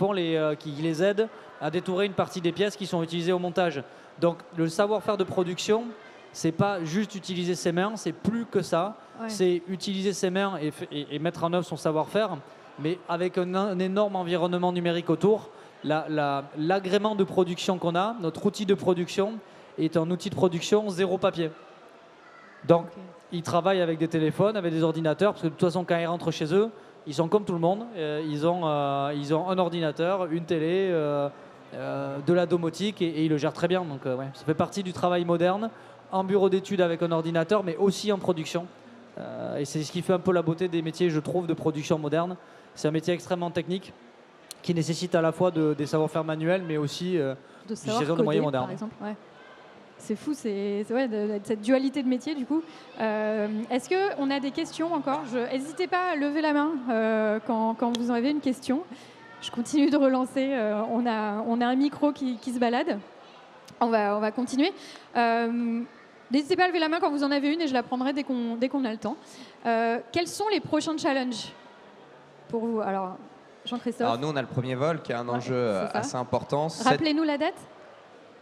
les aident à détourer une partie des pièces qui sont utilisées au montage. Donc, le savoir-faire de production, c'est pas juste utiliser ses mains, c'est plus que ça. Ouais. C'est utiliser ses mains et mettre en œuvre son savoir-faire, mais avec un énorme environnement numérique autour. L'agrément de production qu'on a, notre outil de production, est un outil de production zéro papier. Donc, ils travaillent avec des téléphones, avec des ordinateurs, parce que de toute façon, quand ils rentrent chez eux, ils sont comme tout le monde. Ils ont un ordinateur, une télé, de la domotique, et ils le gèrent très bien. Donc, ça fait partie du travail moderne, en bureau d'études avec un ordinateur, mais aussi en production. Et c'est ce qui fait un peu la beauté des métiers, je trouve, de production moderne. C'est un métier extrêmement technique, qui nécessite à la fois des savoir-faire manuels, mais aussi de gestion de moyens modernes. Par exemple, ouais. C'est fou, cette dualité de métier du coup. Est-ce qu'on a des questions encore? N'hésitez pas à lever la main quand vous en avez une question. Je continue de relancer. On a un micro qui se balade. On va continuer. N'hésitez pas à lever la main quand vous en avez une et je la prendrai dès qu'on a le temps. Quels sont les prochains challenges pour vous? Alors, Jean-Christophe. Alors nous, on a le premier vol qui est un enjeu assez important. Rappelez-nous la date.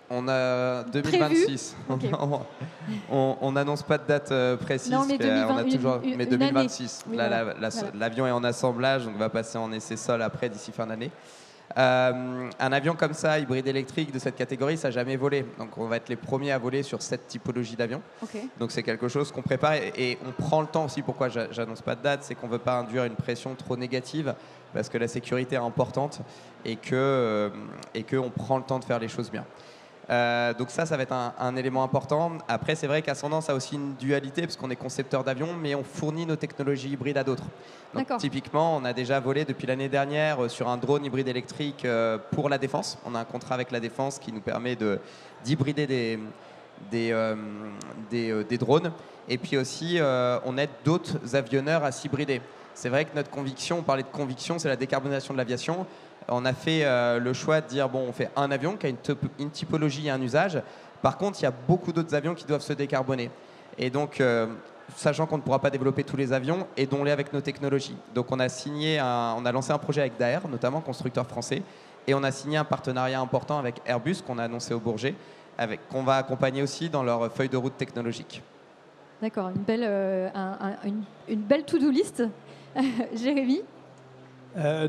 On a 2026. Okay. On n'annonce pas de date précise. Non, mais 2020, on a toujours, mais 2026. Oui, là, l'avion est en assemblage, donc on va passer en essai sol après d'ici fin d'année. Un avion comme ça, hybride électrique de cette catégorie, ça n'a jamais volé. Donc on va être les premiers à voler sur cette typologie d'avion. Okay. Donc c'est quelque chose qu'on prépare et on prend le temps aussi. Pourquoi j'annonce pas de date, c'est qu'on ne veut pas induire une pression trop négative parce que la sécurité est importante et qu'on prend le temps de faire les choses bien. Donc ça va être un élément important. Après, c'est vrai qu'Ascendance a aussi une dualité parce qu'on est concepteur d'avions, mais on fournit nos technologies hybrides à d'autres. Donc typiquement, on a déjà volé depuis l'année dernière sur un drone hybride électrique pour la défense. On a un contrat avec la défense qui nous permet d'hybrider des drones. Et puis aussi, on aide d'autres avionneurs à s'hybrider. C'est vrai que notre conviction, on parlait de conviction, c'est la décarbonisation de l'aviation. On a fait le choix de dire, bon, on fait un avion qui a une typologie et un usage. Par contre, il y a beaucoup d'autres avions qui doivent se décarboner. Et donc, sachant qu'on ne pourra pas développer tous les avions, aidons-les avec nos technologies. Donc, on a lancé un projet avec Daher, notamment constructeur français, et on a signé un partenariat important avec Airbus qu'on a annoncé au Bourget, qu'on va accompagner aussi dans leur feuille de route technologique. D'accord, une belle to-do list. Jérémy?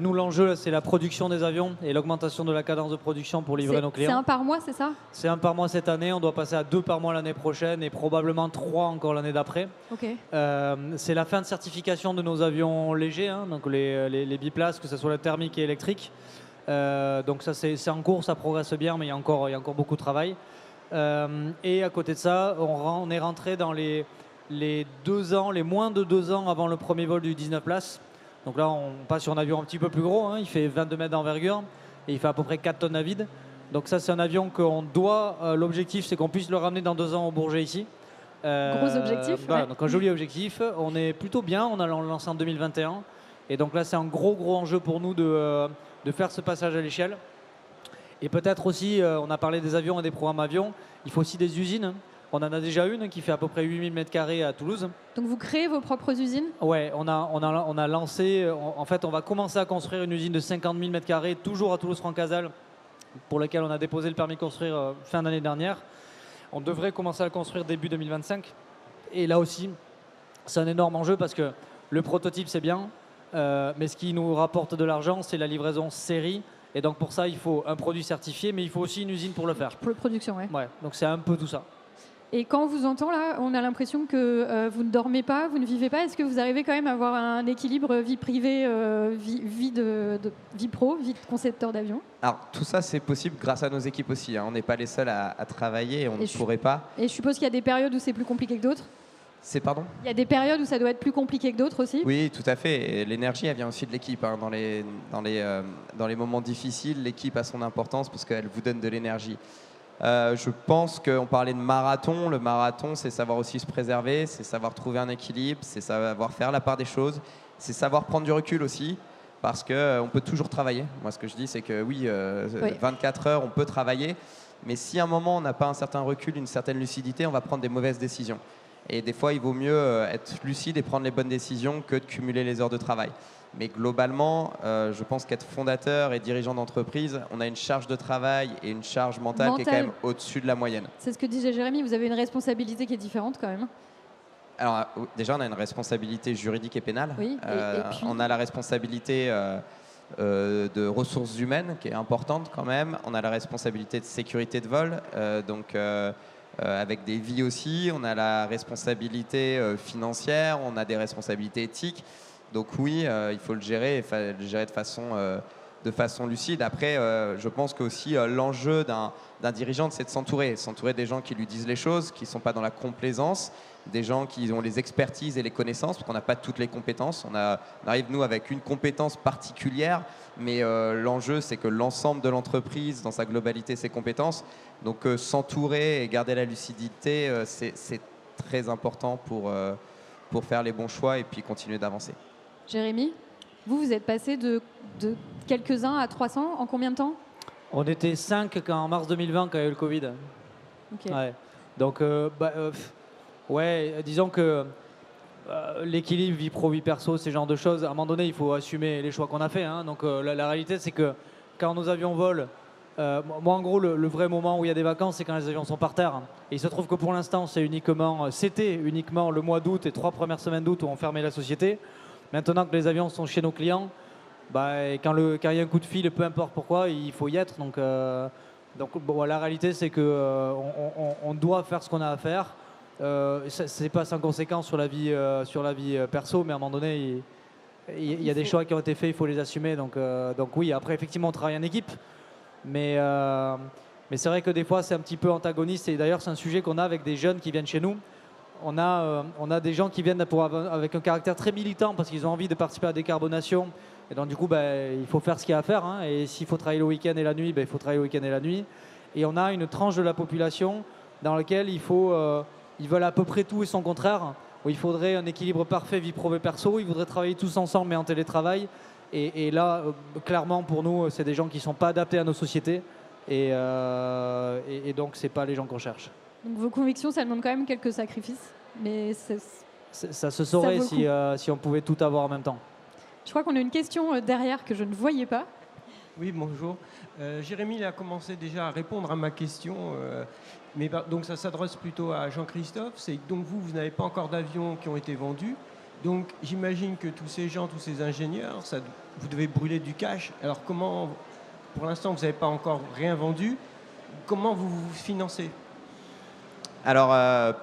Nous, l'enjeu, c'est la production des avions et l'augmentation de la cadence de production pour livrer nos clients. C'est un par mois, c'est ça? C'est un par mois cette année, on doit passer à 2 par mois l'année prochaine et probablement 3 encore l'année d'après. Okay. C'est la fin de certification de nos avions légers, hein, donc les biplaces, que ce soit la thermique et électrique. Donc ça, c'est en cours, ça progresse bien, mais il y a encore beaucoup de travail. Et à côté de ça, on est rentré dans les 2 ans, les moins de 2 ans avant le premier vol du 19 places. Donc là, on passe sur un avion un petit peu plus gros, hein, il fait 22 mètres d'envergure et il fait à peu près 4 tonnes à vide. Donc ça, c'est un avion qu'on doit, l'objectif, c'est qu'on puisse le ramener dans 2 ans au Bourget ici. Gros objectif. Voilà, ouais. donc un joli objectif. On est plutôt bien, on a lancé en 2021. Et donc là, c'est un gros enjeu pour nous de faire ce passage à l'échelle. Et peut-être aussi, on a parlé des avions et des programmes avions, il faut aussi des usines. On en a déjà une qui fait à peu près 8000 m² à Toulouse. Donc vous créez vos propres usines? Ouais, on a lancé, en fait on va commencer à construire une usine de 50 000 m², toujours à Toulouse-Francazal, pour laquelle on a déposé le permis de construire fin d'année dernière. On devrait commencer à le construire début 2025. Et là aussi, c'est un énorme enjeu parce que le prototype c'est bien, mais ce qui nous rapporte de l'argent, c'est la livraison série. Et donc pour ça, il faut un produit certifié, mais il faut aussi une usine pour le faire. Pour la production, ouais. Ouais, donc c'est un peu tout ça. Et quand on vous entend là, on a l'impression que vous ne dormez pas, vous ne vivez pas. Est-ce que vous arrivez quand même à avoir un équilibre vie privée, vie pro, vie de concepteur d'avion? Alors tout ça c'est possible grâce à nos équipes aussi, hein. On n'est pas les seuls à travailler et on ne pourrait pas. Et je suppose qu'il y a des périodes où c'est plus compliqué que d'autres? Pardon? Il y a des périodes où ça doit être plus compliqué que d'autres aussi? Oui, tout à fait. Et l'énergie, elle vient aussi de l'équipe, hein. Dans les moments difficiles, l'équipe a son importance parce qu'elle vous donne de l'énergie. Je pense qu'on parlait de marathon. Le marathon, c'est savoir aussi se préserver, c'est savoir trouver un équilibre, c'est savoir faire la part des choses, c'est savoir prendre du recul aussi, parce qu'on peut toujours travailler. Moi, ce que je dis, c'est que oui, 24 heures, on peut travailler, mais si à un moment, on n'a pas un certain recul, une certaine lucidité, on va prendre des mauvaises décisions. Et des fois, il vaut mieux être lucide et prendre les bonnes décisions que de cumuler les heures de travail. Mais globalement, je pense qu'être fondateur et dirigeant d'entreprise, on a une charge de travail et une charge mentale qui est quand même au-dessus de la moyenne. C'est ce que disait Jérémy, vous avez une responsabilité qui est différente quand même. Alors déjà, on a une responsabilité juridique et pénale. Oui, et puis... On a la responsabilité de ressources humaines qui est importante quand même. On a la responsabilité de sécurité de vol, avec des vies aussi. On a la responsabilité financière, on a des responsabilités éthiques. Donc oui, il faut le gérer de façon lucide. Après, je pense que aussi l'enjeu d'un dirigeant, c'est de s'entourer des gens qui lui disent les choses, qui ne sont pas dans la complaisance, des gens qui ont les expertises et les connaissances, parce qu'on n'a pas toutes les compétences. On arrive, nous, avec une compétence particulière, mais l'enjeu, c'est que l'ensemble de l'entreprise, dans sa globalité, ses compétences. Donc s'entourer et garder la lucidité, c'est très important pour faire les bons choix et puis continuer d'avancer. Jérémy, vous êtes passé de quelques-uns à 300 en combien de temps? On était 5 en mars 2020 quand il y a eu le Covid. Okay. Ouais. Donc, disons que l'équilibre vie pro, vie perso, ces genres de choses, à un moment donné, il faut assumer les choix qu'on a fait. Hein. Donc, la réalité, c'est que quand nos avions volent, moi, en gros, le vrai moment où il y a des vacances, c'est quand les avions sont par terre. Et il se trouve que pour l'instant, c'était uniquement le mois d'août et 3 premières semaines d'août où on fermait la société. Maintenant que les avions sont chez nos clients, quand il y a un coup de fil, peu importe pourquoi, il faut y être. Donc la réalité, c'est qu'on doit faire ce qu'on a à faire. C'est pas sans conséquence sur la vie perso, mais à un moment donné, il y a des choix qui ont été faits, il faut les assumer. Donc oui, après, effectivement, on travaille en équipe. Mais c'est vrai que des fois, c'est un petit peu antagoniste. Et d'ailleurs, c'est un sujet qu'on a avec des jeunes qui viennent chez nous. On a des gens qui viennent avec un caractère très militant parce qu'ils ont envie de participer à la décarbonation. Et donc, du coup, il faut faire ce qu'il y a à faire. Hein. Et s'il faut travailler le week-end et la nuit, il faut travailler le week-end et la nuit. Et on a une tranche de la population dans lequel ils veulent à peu près tout et son contraire, où il faudrait un équilibre parfait vie pro et perso, ils voudraient travailler tous ensemble mais en télétravail. Et là, clairement, pour nous, c'est des gens qui ne sont pas adaptés à nos sociétés. Et donc, ce n'est pas les gens qu'on cherche. Donc vos convictions, ça demande quand même quelques sacrifices. Mais ça se saurait si on pouvait tout avoir en même temps. Je crois qu'on a une question derrière que je ne voyais pas. Oui, bonjour. Jérémy a commencé déjà à répondre à ma question, donc ça s'adresse plutôt à Jean-Christophe. C'est donc vous n'avez pas encore d'avions qui ont été vendus. Donc j'imagine que tous ces gens, tous ces ingénieurs, vous devez brûler du cash. Alors comment, pour l'instant, vous n'avez pas encore rien vendu, comment vous vous financez? Alors,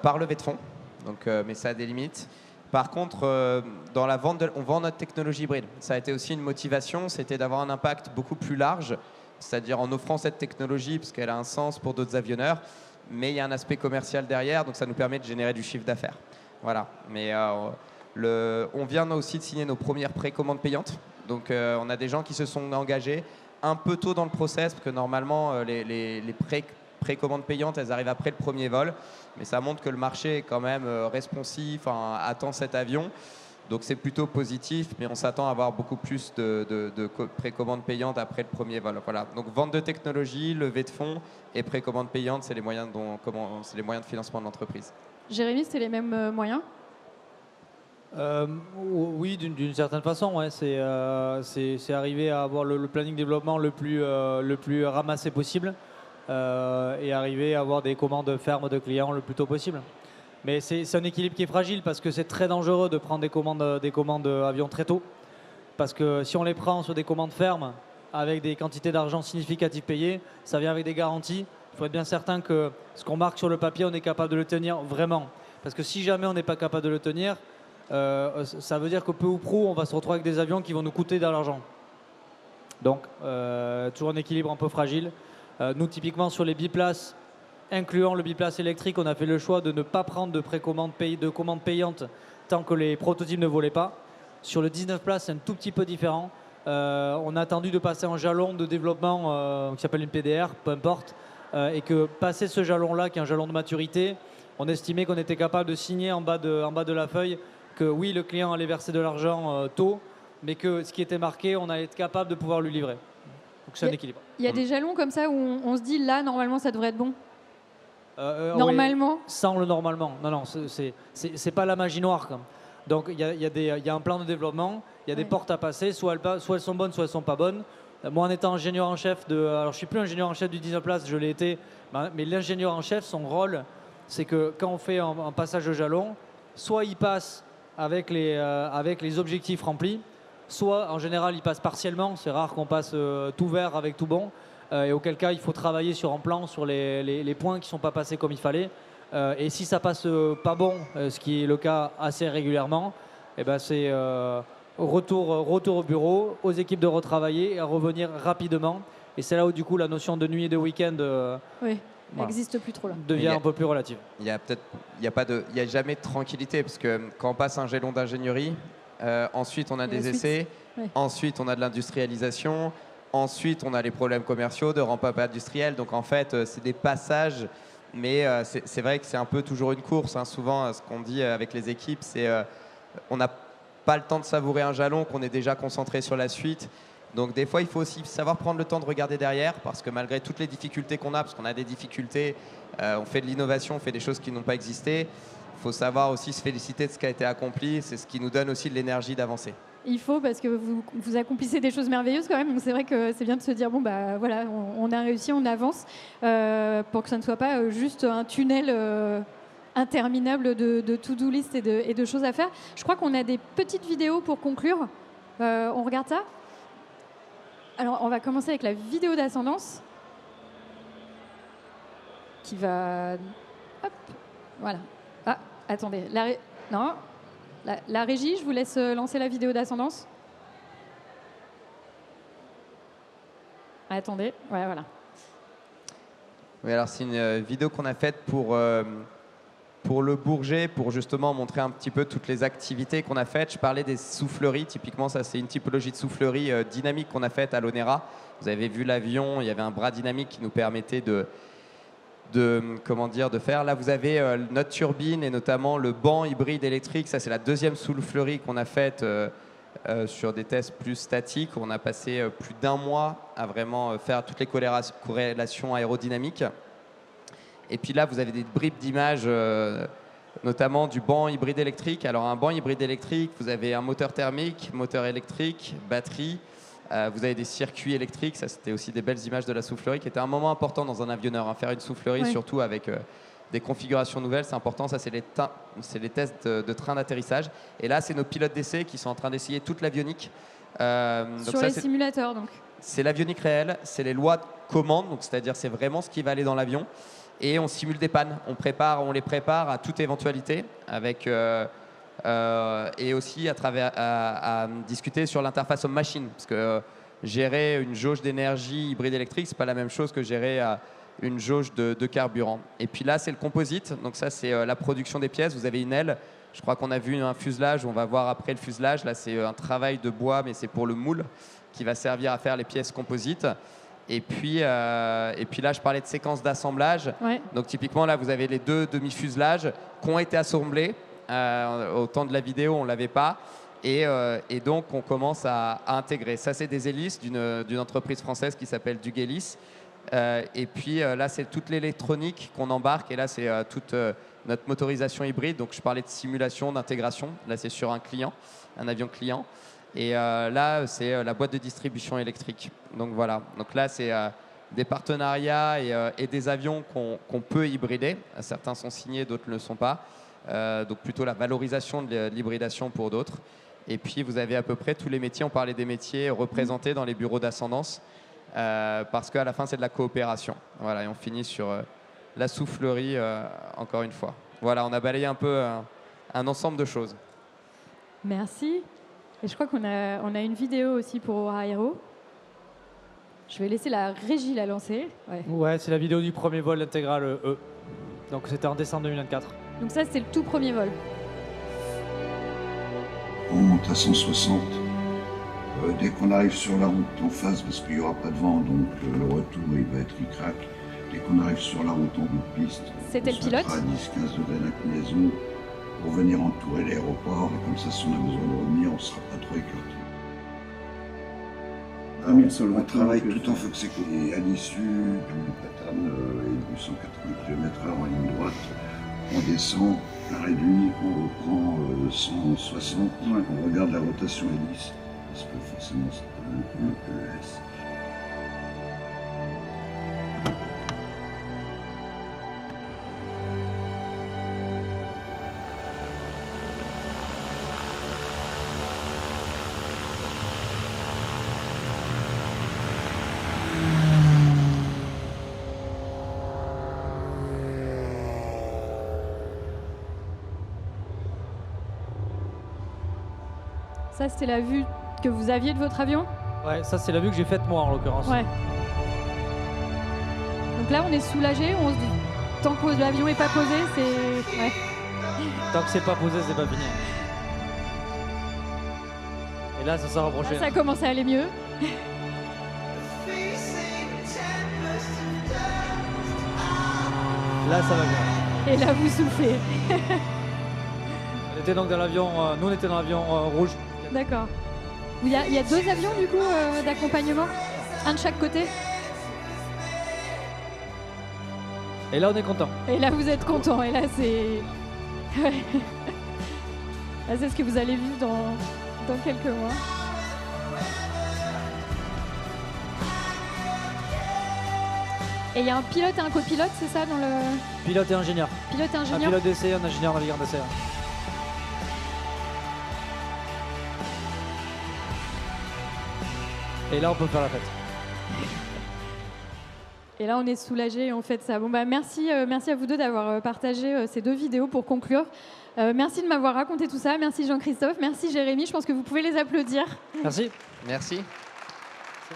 par levée de fonds, donc, mais ça a des limites. Par contre, dans la vente, on vend notre technologie hybride. Ça a été aussi une motivation, c'était d'avoir un impact beaucoup plus large, c'est-à-dire en offrant cette technologie, parce qu'elle a un sens pour d'autres avionneurs, mais il y a un aspect commercial derrière, donc ça nous permet de générer du chiffre d'affaires. Voilà. Mais on vient aussi de signer nos premières précommandes payantes. Donc, on a des gens qui se sont engagés un peu tôt dans le process, parce que normalement, les précommandes payantes, elles arrivent après le premier vol. Mais ça montre que le marché est quand même responsif, attend cet avion. Donc c'est plutôt positif, mais on s'attend à avoir beaucoup plus de précommandes payantes après le premier vol. Voilà. Donc vente de technologie, levée de fonds et précommandes payantes, c'est les moyens de financement de l'entreprise. Jérémy, c'est les mêmes moyens? Oui, d'une certaine façon. Ouais. C'est arriver à avoir le planning développement le plus ramassé possible. Et arriver à avoir des commandes fermes de clients le plus tôt possible. Mais c'est un équilibre qui est fragile parce que c'est très dangereux de prendre des commandes avions très tôt. Parce que si on les prend sur des commandes fermes avec des quantités d'argent significatives payées, ça vient avec des garanties. Il faut être bien certain que ce qu'on marque sur le papier, on est capable de le tenir vraiment. Parce que si jamais on n'est pas capable de le tenir, ça veut dire que peu ou prou, on va se retrouver avec des avions qui vont nous coûter de l'argent. Donc, toujours un équilibre un peu fragile. Nous, typiquement, sur les biplaces, incluant le biplace électrique, on a fait le choix de ne pas prendre de commandes payantes tant que les prototypes ne volaient pas. Sur le 19 places, c'est un tout petit peu différent. On a attendu de passer un jalon de développement qui s'appelle une PDR, peu importe, et que passer ce jalon-là, qui est un jalon de maturité, on estimait qu'on était capable de signer en bas de la feuille que oui, le client allait verser de l'argent tôt, mais que ce qui était marqué, on allait être capable de pouvoir lui livrer. Donc c'est un équilibre. Il y a des jalons comme ça où on se dit là, normalement, ça devrait être bon. Normalement. Oui, sans le normalement. Non, c'est pas la magie noire. Donc il y a un plan de développement, il y a des portes à passer, soit elles sont bonnes, soit elles sont pas bonnes. Moi, en étant ingénieur en chef alors je suis plus ingénieur en chef du 19 places, je l'ai été, mais l'ingénieur en chef, son rôle, c'est que quand on fait un passage de jalon, soit il passe avec les objectifs remplis, soit en général il passe partiellement, c'est rare qu'on passe tout vert avec tout bon, et auquel cas il faut travailler sur un plan sur les points qui ne sont pas passés comme il fallait, et si ça passe pas bon, ce qui est le cas assez régulièrement, c'est retour au bureau, aux équipes de retravailler et à revenir rapidement, et c'est là où du coup la notion de nuit et de week-end n'existe plus trop là. Devient un peu plus relative. Il y a jamais de tranquillité, parce que quand on passe un jalon d'ingénierie, ensuite on a des essais, ensuite on a de l'industrialisation, ensuite on a les problèmes commerciaux de ramp-up industriel. Donc en fait c'est des passages, mais c'est vrai que c'est un peu toujours une course, hein. Souvent ce qu'on dit avec les équipes, c'est on n'a pas le temps de savourer un jalon, qu'on est déjà concentré sur la suite. Donc des fois il faut aussi savoir prendre le temps de regarder derrière, parce que malgré toutes les difficultés qu'on a, parce qu'on a des difficultés, on fait de l'innovation, on fait des choses qui n'ont pas existé. Il faut savoir aussi se féliciter de ce qui a été accompli, c'est ce qui nous donne aussi de l'énergie d'avancer. Il faut, parce que vous accomplissez des choses merveilleuses quand même, donc c'est vrai que c'est bien de se dire, bon bah voilà, on a réussi, on avance, pour que ça ne soit pas juste un tunnel interminable de to-do list et de choses à faire. Je crois qu'on a des petites vidéos pour conclure, on regarde ça? Alors on va commencer avec la vidéo d'ascendance, qui va... Hop, voilà. Ah, attendez, la régie, je vous laisse lancer la vidéo d'ascendance. Attendez, ouais, voilà. Oui, alors c'est une vidéo qu'on a faite pour le Bourget, pour justement montrer un petit peu toutes les activités qu'on a faites. Je parlais des souffleries, typiquement ça c'est une typologie de soufflerie dynamique qu'on a faite à l'ONERA. Vous avez vu l'avion, il y avait un bras dynamique qui nous permettait de de faire. Là, vous avez notre turbine et notamment le banc hybride électrique. Ça, c'est la deuxième soufflerie qu'on a faite sur des tests plus statiques. On a passé plus d'1 mois à vraiment faire toutes les corrélations aérodynamiques. Et puis là, vous avez des bribes d'images, notamment du banc hybride électrique. Alors, un banc hybride électrique, vous avez un moteur thermique, moteur électrique, batterie. Vous avez des circuits électriques, ça c'était aussi des belles images de la soufflerie qui était un moment important dans un avionneur. Faire une soufflerie, surtout avec des configurations nouvelles, c'est important. Ça, c'est les tests de train d'atterrissage. Et là, c'est nos pilotes d'essai qui sont en train d'essayer toute l'avionique. Sur les simulateurs, donc. C'est l'avionique réelle, c'est les lois de commande, donc c'est-à-dire c'est vraiment ce qui va aller dans l'avion. Et on simule des pannes. On les prépare à toute éventualité avec... et aussi à discuter sur l'interface homme-machine, parce que gérer une jauge d'énergie hybride électrique, c'est pas la même chose que gérer une jauge de carburant. Et puis là, c'est le composite, donc ça c'est la production des pièces. Vous avez une aile, je crois qu'on a vu un fuselage, on va voir après le fuselage. Là, c'est un travail de bois, mais c'est pour le moule qui va servir à faire les pièces composites. Et puis là, je parlais de séquence d'assemblage. Ouais. Donc typiquement, là, vous avez les 2 demi-fuselages qui ont été assemblés. Au temps de la vidéo, on ne l'avait pas. Et donc, on commence à intégrer. Ça, c'est des hélices d'une entreprise française qui s'appelle Duguelis. Et puis là, c'est toute l'électronique qu'on embarque. Et là, c'est toute notre motorisation hybride. Donc, je parlais de simulation, d'intégration. Là, c'est sur un client, un avion client. Et là, c'est la boîte de distribution électrique. Donc, voilà. Donc là, c'est des partenariats et des avions qu'on peut hybrider. Certains sont signés, d'autres ne le sont pas. Donc plutôt la valorisation de l'hybridation pour d'autres. Et puis vous avez à peu près tous les métiers, on parlait des métiers représentés dans les bureaux d'ascendance, parce qu'à la fin c'est de la coopération. Voilà, et on finit sur la soufflerie encore une fois. Voilà, on a balayé un peu un ensemble de choses. Merci. Et je crois qu'on a une vidéo aussi pour Aura Aero. Je vais laisser la régie la lancer. Ouais, c'est la vidéo du premier vol intégral E. Donc c'était en décembre 2024. Donc ça, c'est le tout premier vol. On monte à 160. Dès qu'on arrive sur la route en face, parce qu'il n'y aura pas de vent, donc le retour il va être ric-rac. Dès qu'on arrive sur la route en bout de piste, c'était le pilote. On sera à 10-15 degrés d'inclinaison pour venir entourer l'aéroport. Et comme ça, si on a besoin de revenir, on ne sera pas trop écarté. On travaille tout en foxé. Et à l'issue du pattern et du 180 km/h en ligne droite, on descend, la réduit, on reprend 160, on regarde la rotation hélice, parce que forcément c'est pas le PES. Ça, c'était la vue que vous aviez de votre avion? Ouais, ça c'est la vue que j'ai faite moi en l'occurrence. Ouais. Donc là, on est soulagé, on se dit, tant que l'avion n'est pas posé, c'est... Ouais. Tant que c'est pas posé, c'est pas fini. Et là, ça s'est rapproché. Là, ça commence à aller mieux. Là, ça va bien. Et là, vous soufflez. On était donc dans l'avion, nous on était dans l'avion rouge. D'accord. Il y a 2 avions du coup d'accompagnement, un de chaque côté. Et là on est content. Et là vous êtes content. Et là c'est, là c'est ce que vous allez vivre dans quelques mois. Et il y a un pilote et un copilote, c'est ça dans le... Pilote et ingénieur. Pilote et Un ingénieur. pilote d'essai, un ingénieur navigant d'essai. Et là on peut faire la fête. Et là on est soulagé, on fait ça. Bon bah merci à vous deux d'avoir partagé ces 2 vidéos pour conclure. Merci de m'avoir raconté tout ça. Merci Jean-Christophe. Merci Jérémy. Je pense que vous pouvez les applaudir. Merci. Merci.